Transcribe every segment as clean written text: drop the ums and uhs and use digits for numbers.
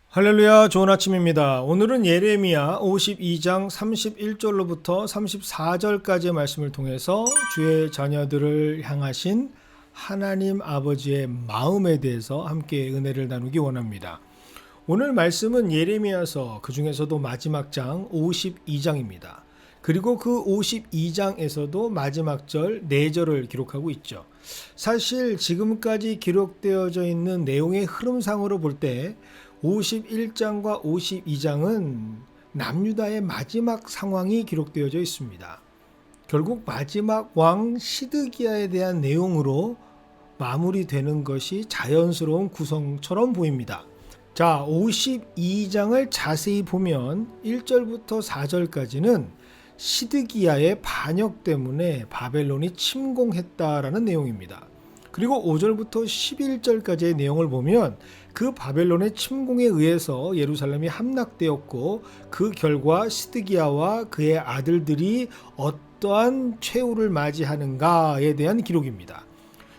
할렐루야, 좋은 아침입니다. 오늘은 예레미야 52장 31절로부터 34절까지의 말씀을 통해서 주의 자녀들을 향하신 하나님 아버지의 마음에 대해서 함께 은혜를 나누기 원합니다. 오늘 말씀은 예레미야서 그 중에서도 마지막 장 52장입니다. 그리고 그 52장에서도 마지막 절 4절을 기록하고 있죠. 사실 지금까지 기록되어져 있는 내용의 흐름상으로 볼 때 51장과 52장은 남유다의 마지막 상황이 기록되어져 있습니다. 결국 마지막 왕 시드기야에 대한 내용으로 마무리되는 것이 자연스러운 구성처럼 보입니다. 자, 52장을 자세히 보면 1절부터 4절까지는 시드기야의 반역 때문에 바벨론이 침공했다라는 내용입니다. 그리고 5절부터 11절까지의 내용을 보면 그 바벨론의 침공에 의해서 예루살렘이 함락되었고 그 결과 시드기야와 그의 아들들이 어떠한 최후를 맞이하는가에 대한 기록입니다.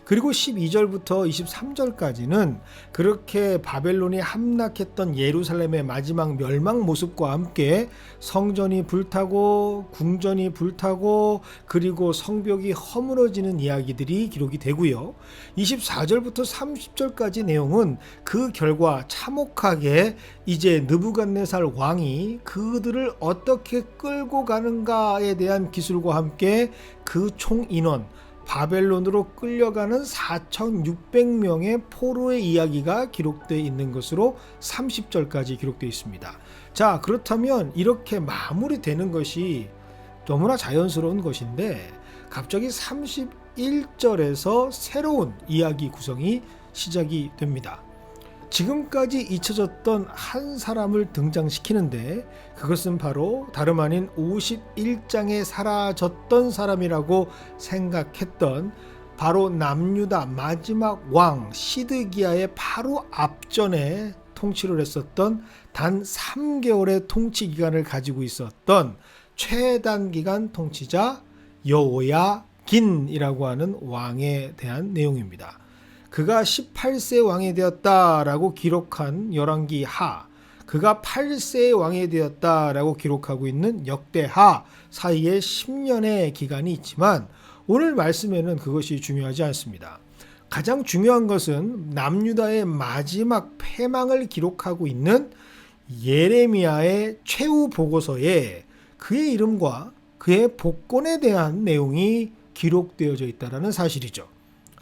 그리고 12절부터 23절까지는 그렇게 바벨론이 함락했던 예루살렘의 마지막 멸망 모습과 함께 성전이 불타고 궁전이 불타고 그리고 성벽이 허물어지는 이야기들이 기록이 되고요. 24절부터 30절까지 내용은 그 결과 참혹하게 이제 느부갓네살 왕이 그들을 어떻게 끌고 가는가에 대한 기술과 함께 그 총 인원 바벨론으로 끌려가는 4,600명의 포로의 이야기가 기록되어 있는 것으로 30절까지 기록되어 있습니다. 자, 그렇다면 이렇게 마무리되는 것이 너무나 자연스러운 것인데 갑자기 31절에서 새로운 이야기 구성이 시작이 됩니다. 지금까지 잊혀졌던 한 사람을 등장시키는데 그것은 바로 다름 아닌 51장에 사라졌던 사람이라고 생각했던 바로 남유다 마지막 왕 시드기야의 바로 앞전에 통치를 했었던 단 3개월의 통치 기간을 가지고 있었던 최단기간 통치자 여호야긴이라고 하는 왕에 대한 내용입니다. 그가 18세 왕이 되었다라고 기록한 열왕기하, 그가 8세의 왕이 되었다라고 기록하고 있는 역대하 사이에 10년의 기간이 있지만 오늘 말씀에는 그것이 중요하지 않습니다. 가장 중요한 것은 남유다의 마지막 패망을 기록하고 있는 예레미야의 최후 보고서에 그의 이름과 그의 복권에 대한 내용이 기록되어져 있다는 사실이죠.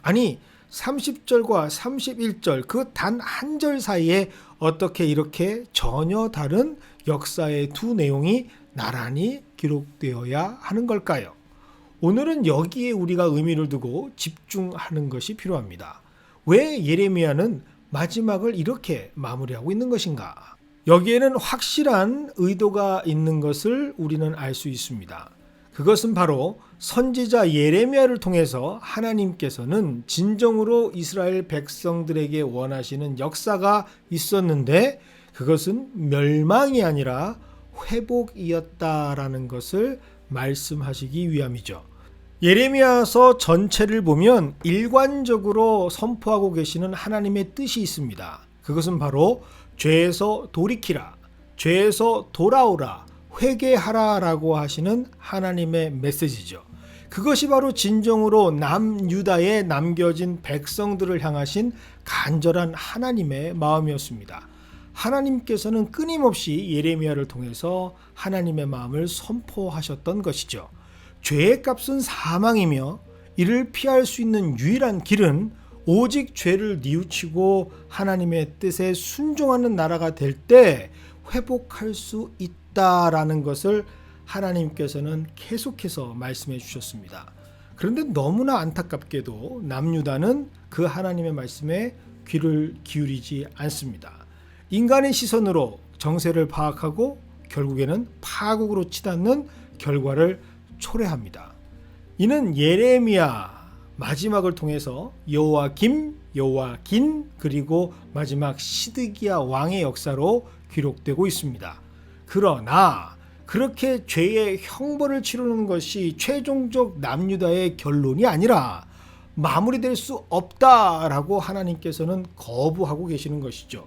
아니 30절과 31절 그 단 한 절 사이에 어떻게 이렇게 전혀 다른 역사의 두 내용이 나란히 기록되어야 하는 걸까요? 오늘은 여기에 우리가 의미를 두고 집중하는 것이 필요합니다. 왜 예레미야는 마지막을 이렇게 마무리하고 있는 것인가? 여기에는 확실한 의도가 있는 것을 우리는 알 수 있습니다. 그것은 바로 선지자 예레미야를 통해서 하나님께서는 진정으로 이스라엘 백성들에게 원하시는 역사가 있었는데 그것은 멸망이 아니라 회복이었다라는 것을 말씀하시기 위함이죠. 예레미야서 전체를 보면 일관적으로 선포하고 계시는 하나님의 뜻이 있습니다. 그것은 바로 죄에서 돌이키라, 죄에서 돌아오라, 회개하라라고 하시는 하나님의 메시지죠. 그것이 바로 진정으로 남유다에 남겨진 백성들을 향하신 간절한 하나님의 마음이었습니다. 하나님께서는 끊임없이 예레미야를 통해서 하나님의 마음을 선포하셨던 것이죠. 죄의 값은 사망이며 이를 피할 수 있는 유일한 길은 오직 죄를 뉘우치고 하나님의 뜻에 순종하는 나라가 될 때 회복할 수 있다라는 것을 하나님께서는 계속해서 말씀해 주셨습니다. 그런데 너무나 안타깝게도 남유다는 그 하나님의 말씀에 귀를 기울이지 않습니다. 인간의 시선으로 정세를 파악하고 결국에는 파국으로 치닫는 결과를 초래합니다. 이는 예레미야 마지막을 통해서 여호야김, 여호야긴 그리고 마지막 시드기야 왕의 역사로 기록되고 있습니다. 그러나 그렇게 죄의 형벌을 치르는 것이 최종적 남유다의 결론이 아니라 마무리될 수 없다라고 하나님께서는 거부하고 계시는 것이죠.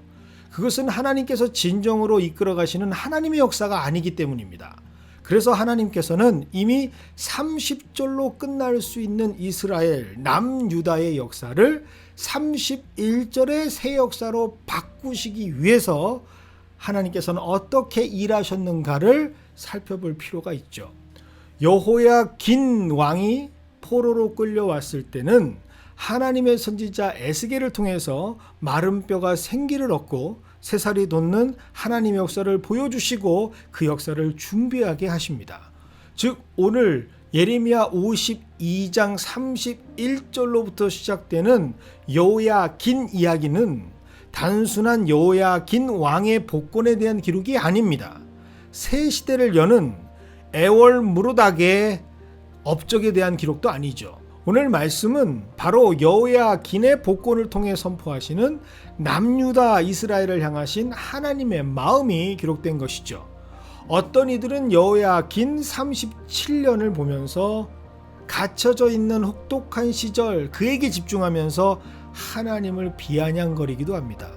그것은 하나님께서 진정으로 이끌어 가시는 하나님의 역사가 아니기 때문입니다. 그래서 하나님께서는 이미 30절로 끝날 수 있는 이스라엘 남유다의 역사를 31절의 새 역사로 바꾸시기 위해서 하나님께서는 어떻게 일하셨는가를 살펴볼 필요가 있죠. 여호야긴 왕이 포로로 끌려왔을 때는 하나님의 선지자 에스겔을 통해서 마른 뼈가 생기를 얻고 새살이 돋는 하나님의 역사를 보여주시고 그 역사를 준비하게 하십니다. 즉 오늘 예레미야 52장 31절로부터 시작되는 여호야긴 이야기는 단순한 여호야긴 왕의 복권에 대한 기록이 아닙니다. 새 시대를 여는 에월무로닥의 업적에 대한 기록도 아니죠. 오늘 말씀은 바로 여호야긴의 복권을 통해 선포하시는 남유다 이스라엘을 향하신 하나님의 마음이 기록된 것이죠. 어떤 이들은 여호야긴 37년을 보면서 갇혀져 있는 혹독한 시절 그에게 집중하면서 하나님을 비아냥거리기도 합니다.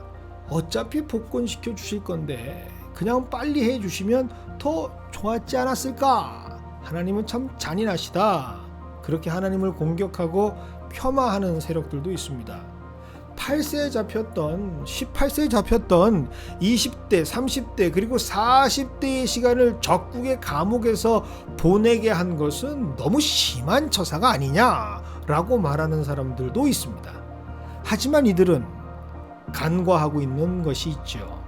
어차피 복권시켜 주실 건데 그냥 빨리 해 주시면 더 좋았지 않았을까? 하나님은 참 잔인하시다. 그렇게 하나님을 공격하고 폄하하는 세력들도 있습니다. 8세에 잡혔던 18세에 잡혔던 20대 30대 그리고 40대의 시간을 적국의 감옥에서 보내게 한 것은 너무 심한 처사가 아니냐라고 말하는 사람들도 있습니다. 하지만 이들은 간과하고 있는 것이 있죠.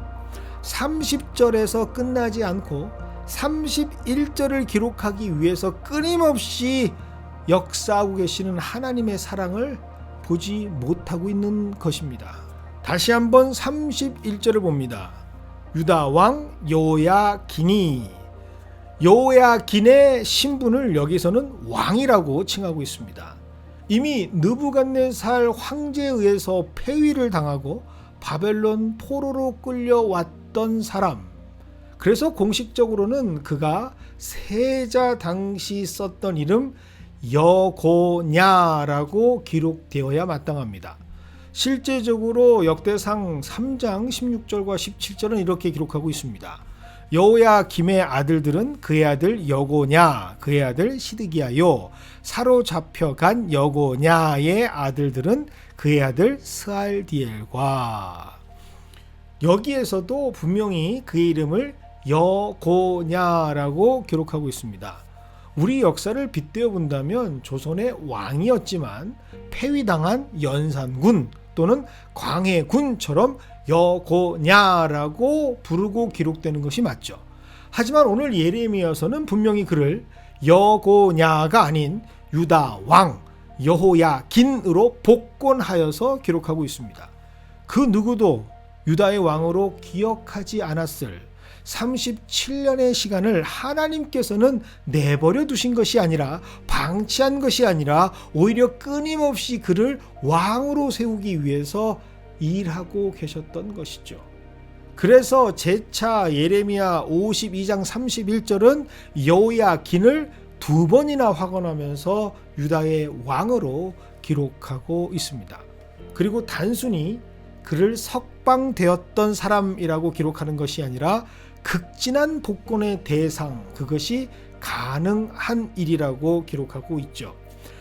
30절에서 끝나지 않고 31절을 기록하기 위해서 끊임없이 역사하고 계시는 하나님의 사랑을 보지 못하고 있는 것입니다. 다시 한번 31절을 봅니다. 유다 왕 여호야긴이 여호야긴의 신분을 여기서는 왕이라고 칭하고 있습니다. 이미 느부갓네살 황제에 의해서 폐위를 당하고 바벨론 포로로 끌려왔던 사람. 그래서 공식적으로는 그가 세자 당시 썼던 이름 여고냐라고 기록되어야 마땅합니다. 실제적으로 역대상 3장 16절과 17절은 이렇게 기록하고 있습니다. 여호야김의 아들들은 그의 아들 여고냐, 그의 아들 시드기야요. 사로잡혀간 여고냐의 아들들은 그의 아들 스알디엘과. 여기에서도 분명히 그의 이름을 여고냐라고 기록하고 있습니다. 우리 역사를 빗대어 본다면 조선의 왕이었지만 폐위당한 연산군 또는 광해군처럼 여고냐라고 부르고 기록되는 것이 맞죠. 하지만 오늘 예레미야서는 분명히 그를 여고냐가 아닌 유다 왕 여호야긴으로 복권하여서 기록하고 있습니다. 그 누구도 유다의 왕으로 기억하지 않았을 37년의 시간을 하나님께서는 내버려 두신 것이 아니라 방치한 것이 아니라 오히려 끊임없이 그를 왕으로 세우기 위해서 일하고 계셨던 것이죠. 그래서 제차 예레미야 52장 31절은 여호야긴을 2번이나 확언하면서 유다의 왕으로 기록하고 있습니다. 그리고 단순히 그를 석방되었던 사람이라고 기록하는 것이 아니라 극진한 복권의 대상, 그것이 가능한 일이라고 기록하고 있죠.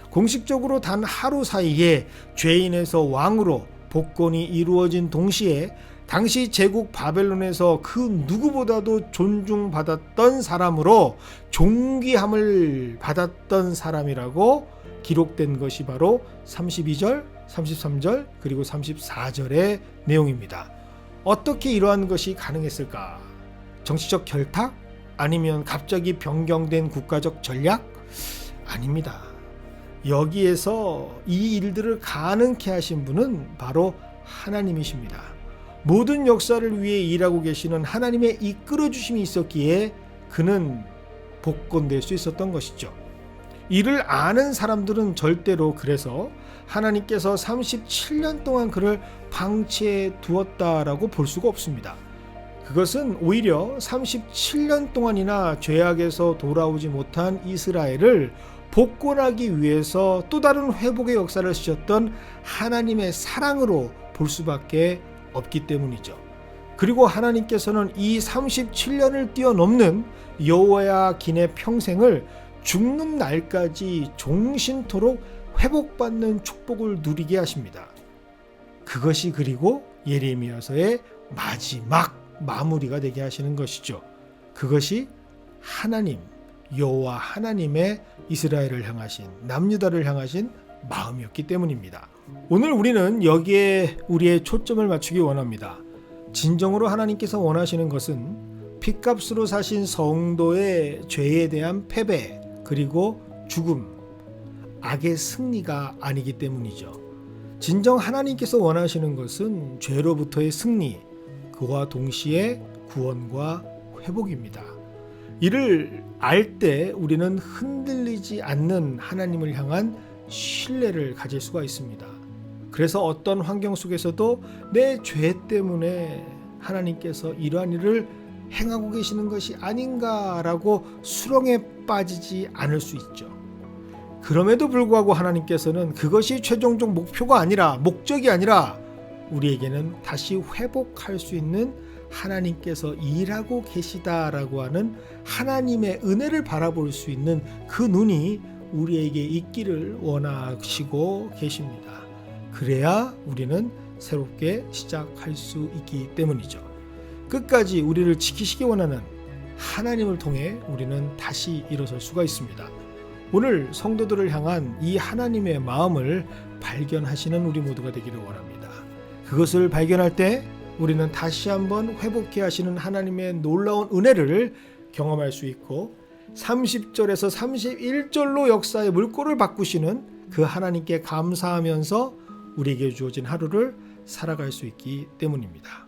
공식적으로 단 하루 사이에 죄인에서 왕으로 복권이 이루어진 동시에 당시 제국 바벨론에서 그 누구보다도 존중받았던 사람으로 존귀함을 받았던 사람이라고 기록된 것이 바로 32절, 33절 그리고 34절의 내용입니다. 어떻게 이러한 것이 가능했을까? 정치적 결탁? 아니면 갑자기 변경된 국가적 전략? 아닙니다. 여기에서 이 일들을 가능케 하신 분은 바로 하나님이십니다. 모든 역사를 위해 일하고 계시는 하나님의 이끌어 주심이 있었기에 그는 복권될 수 있었던 것이죠. 이를 아는 사람들은 절대로 그래서 하나님께서 37년 동안 그를 방치해 두었다라고 볼 수가 없습니다. 그것은 오히려 37년 동안이나 죄악에서 돌아오지 못한 이스라엘을 복권하기 위해서 또 다른 회복의 역사를 쓰셨던 하나님의 사랑으로 볼 수밖에 없기 때문이죠. 그리고 하나님께서는 이 37년을 뛰어넘는 여호야 긴의 평생을 죽는 날까지 종신토록 회복받는 축복을 누리게 하십니다. 그것이 그리고 예레미야서의 마지막 마무리가 되게 하시는 것이죠. 그것이 하나님, 여호와 하나님의 이스라엘을 향하신, 남유다를 향하신 마음이었기 때문입니다. 오늘 우리는 여기에 우리의 초점을 맞추기 원합니다. 진정으로 하나님께서 원하시는 것은 핏값으로 사신 성도의 죄에 대한 패배, 그리고 죽음, 악의 승리가 아니기 때문이죠. 진정 하나님께서 원하시는 것은 죄로부터의 승리, 그와 동시에 구원과 회복입니다. 이를 알 때 우리는 흔들리지 않는 하나님을 향한 신뢰를 가질 수가 있습니다. 그래서 어떤 환경 속에서도 내 죄 때문에 하나님께서 이러한 일을 행하고 계시는 것이 아닌가라고 수렁에 빠지지 않을 수 있죠. 그럼에도 불구하고 하나님께서는 그것이 최종적 목표가 아니라, 목적이 아니라 우리에게는 다시 회복할 수 있는 하나님께서 일하고 계시다라고 하는 하나님의 은혜를 바라볼 수 있는 그 눈이 우리에게 있기를 원하시고 계십니다. 그래야 우리는 새롭게 시작할 수 있기 때문이죠. 끝까지 우리를 지키시기 원하는 하나님을 통해 우리는 다시 일어설 수가 있습니다. 오늘 성도들을 향한 이 하나님의 마음을 발견하시는 우리 모두가 되기를 원합니다. 그것을 발견할 때 우리는 다시 한번 회복해 하시는 하나님의 놀라운 은혜를 경험할 수 있고 30절에서 31절로 역사의 물꼬를 바꾸시는 그 하나님께 감사하면서 우리에게 주어진 하루를 살아갈 수 있기 때문입니다.